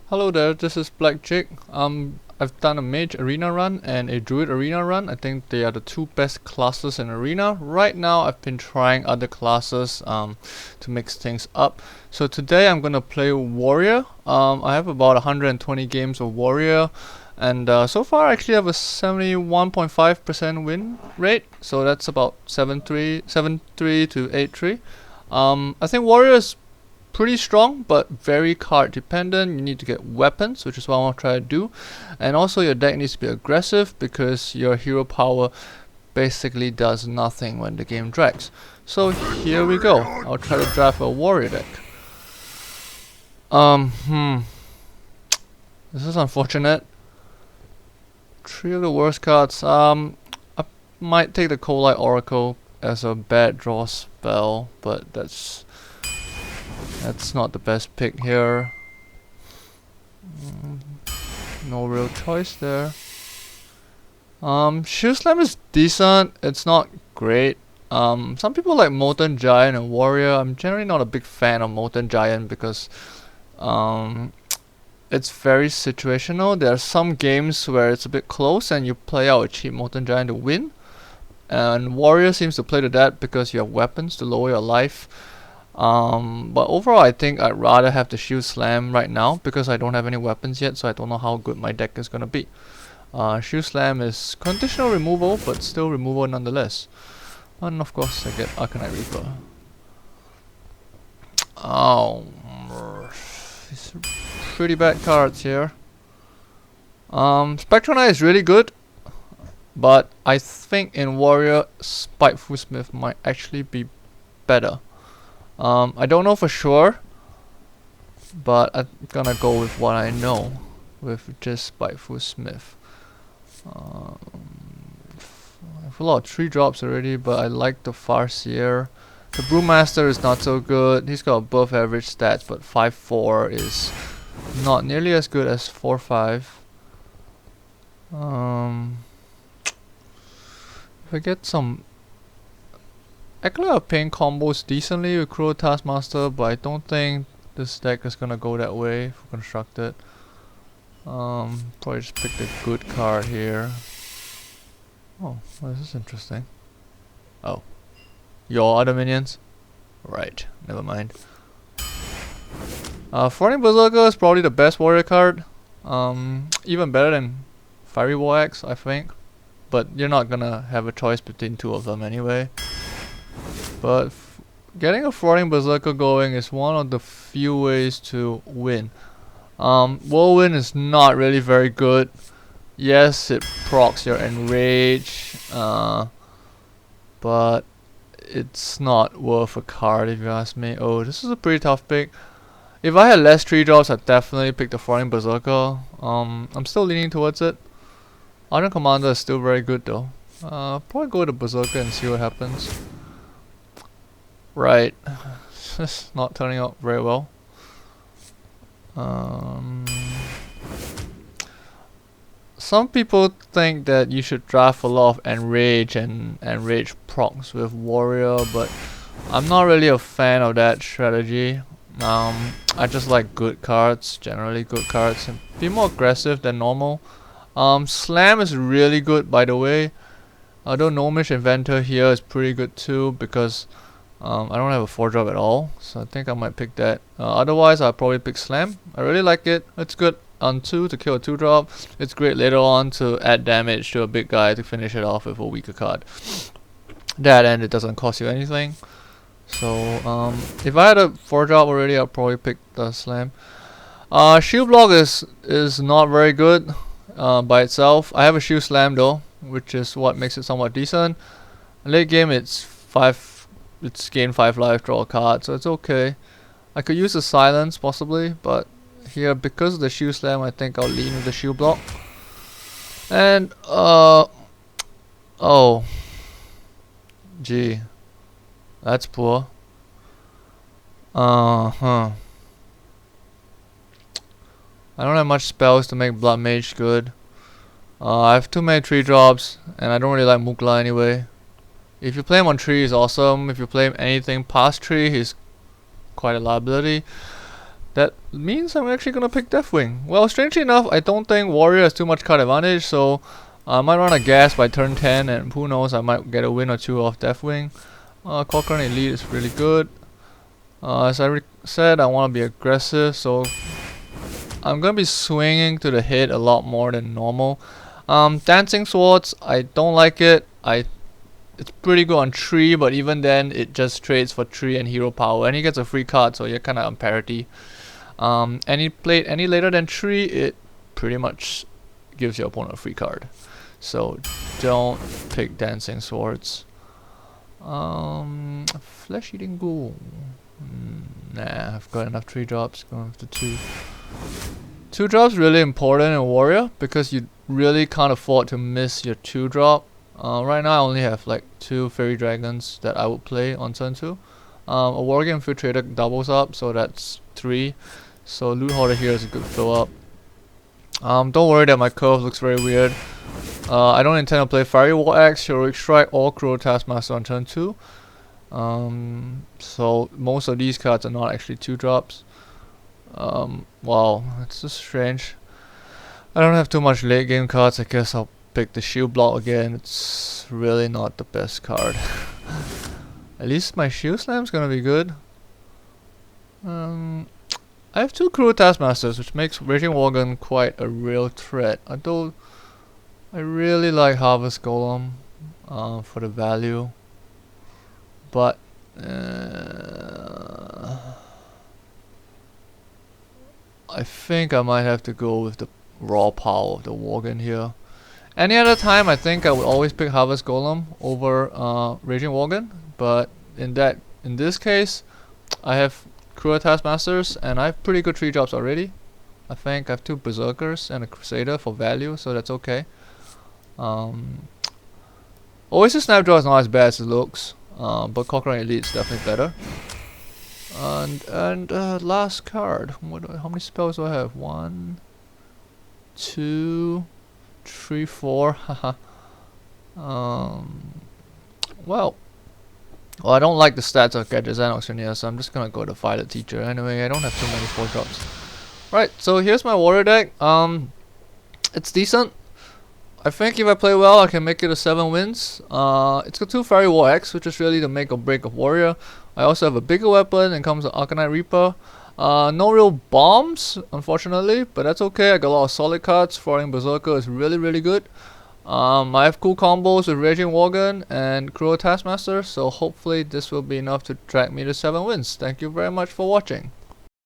Hello there, this is Black Jig. I've done a mage arena run and a druid arena run. I think they are the two best classes in arena. Right now I've been trying other classes to mix things up. So today I'm gonna play warrior. I have about 120 games of warrior, and so far I actually have a 71.5% win rate. So that's about 7-3 to 8-3. I think warrior is pretty strong, but very card dependent. You need to get weapons, which is what I want to try to do, and also your deck needs to be aggressive because your hero power basically does nothing when the game drags. So here we go. I'll try to draft a warrior deck. This is unfortunate. Three of the worst cards. I might take the Coldlight Oracle as a bad draw spell, but that's not the best pick here. No real choice there. Shield Slam is decent. It's not great. Some people like Molten Giant and Warrior. I'm generally not a big fan of Molten Giant because it's very situational. There are some games where it's a bit close and you play out a cheap Molten Giant to win. And Warrior seems to play to that because you have weapons to lower your life. But overall I think I'd rather have the Shield Slam right now because I don't have any weapons yet, so I don't know how good my deck is gonna be. Shield Slam is conditional removal, but still removal nonetheless. And of course I get Arcanite Reaper. Oh, these are pretty bad cards here. Spectral Knight is really good, but I think in Warrior, Spiteful Smith might actually be better. I don't know for sure, but I'm gonna go with what I know, with just Spiteful Smith. I have a lot of 3-drops already, but I like the Farseer. The Brewmaster is not so good. He's got above average stats, but 5-4 is not nearly as good as 4-5. If I get some Actually, I'm playing combos decently with Crow Taskmaster, but I don't think this deck is gonna go that way for constructed. Probably just pick the good card here. Oh, well, this is interesting. Oh, your other minions? Right, never mind. Frothing Berserker is probably the best warrior card. Even better than Fiery War Axe, I think. But you're not gonna have a choice between two of them anyway. But getting a Frothing Berserker going is one of the few ways to win. Whirlwind is not really very good. Yes, it procs your Enrage, but it's not worth a card if you ask me. Oh, this is a pretty tough pick. If I had less 3-drops, I'd definitely pick the Frothing Berserker. I'm still leaning towards it. Ardent Commander is still very good though. Probably go to Berserker and see what happens. Right, it's not turning out very well. Some people think that you should draft a lot of Enrage and Enrage procs with Warrior, but I'm not really a fan of that strategy. I just like good cards, generally good cards, and be more aggressive than normal. Slam is really good, by the way. Although Gnomish Inventor here is pretty good too because I don't have a 4-drop at all, so I think I might pick that. Otherwise, I'll probably pick Slam. I really like it. It's good on 2 to kill a 2-drop. It's great later on to add damage to a big guy to finish it off with a weaker card. That and it doesn't cost you anything. So if I had a 4-drop already, I'll probably pick the Slam. Shield Block is not very good by itself. I have a Shield Slam though, which is what makes it somewhat decent. Late game, it's gain 5 life, draw a card, so it's okay. I could use the Silence possibly, but here because of the Shield Slam, I think I'll lean with the Shield Block. And oh, gee, that's poor. I don't have much spells to make Blood Mage good. I have too many 3-drops, and I don't really like Mugla anyway. If you play him on 3, he's awesome. If you play him anything past 3, he's quite a liability. that means I'm actually gonna pick Deathwing. Well, strangely enough, I don't think Warrior has too much card advantage, so I might run a gas by turn 10, and who knows, I might get a win or two off Deathwing. Cochrane Elite is really good. As I said, I want to be aggressive, so I'm gonna be swinging to the hit a lot more than normal. Dancing Swords, I don't like it. It's pretty good on 3, but even then, it just trades for 3 and hero power, and he gets a free card, so you're kind of on parity. Played any later than 3, it pretty much gives your opponent a free card. So don't pick Dancing Swords. Flesh Eating Ghoul. Nah, I've got enough 3 drops. Going to 2. 2 drops really important in Warrior because you really can't afford to miss your 2 drop. Right now I only have like 2 Fairy Dragons that I would play on turn 2. A Wargame Infiltrator doubles up, so that's 3. So Loot Hoarder here is a good fill up. Don't worry that my curve looks very weird. I don't intend to play Fiery War Axe, Heroic Strike, or Cruel Taskmaster on turn 2. So most of these cards are not actually 2 drops. Wow, that's just strange. I don't have too much late game cards. I guess I'll pick the Shield Block again. It's really not the best card. At least my Shield Slam's gonna be good. I have 2 Cruel Taskmasters, which makes Raging Worgen quite a real threat. Although I really like Harvest Golem for the value, but I think I might have to go with the raw power of the Worgen here. Any other time, I think I would always pick Harvest Golem over Raging Worgen, but in this case, I have Cruel Taskmasters, and I have pretty good 3 drops already. I think I have 2 Berserkers and a Crusader for value, so that's okay. Oasis Snapdraw is not as bad as it looks, but Cochrane Elite is definitely better. And last card. How many spells do I have? 1, 2, 3, 4. Haha. Well, I don't like the stats of Gadget's Auctioneer, so I'm just gonna go to Violet Teacher. Anyway, I don't have too many 4 drops. Right, so here's my Warrior deck. It's decent. I think if I play well, I can make it a 7 wins. It's got 2 Fiery War Axe, which is really the make or break of Warrior. I also have a bigger weapon, and comes with Arcanite Reaper. No real bombs, unfortunately, but that's okay. I got a lot of solid cards. Frothing Berserker is really good. I have cool combos with Raging Worgen and Cruel Taskmaster, so hopefully this will be enough to drag me to 7 wins. Thank you very much for watching.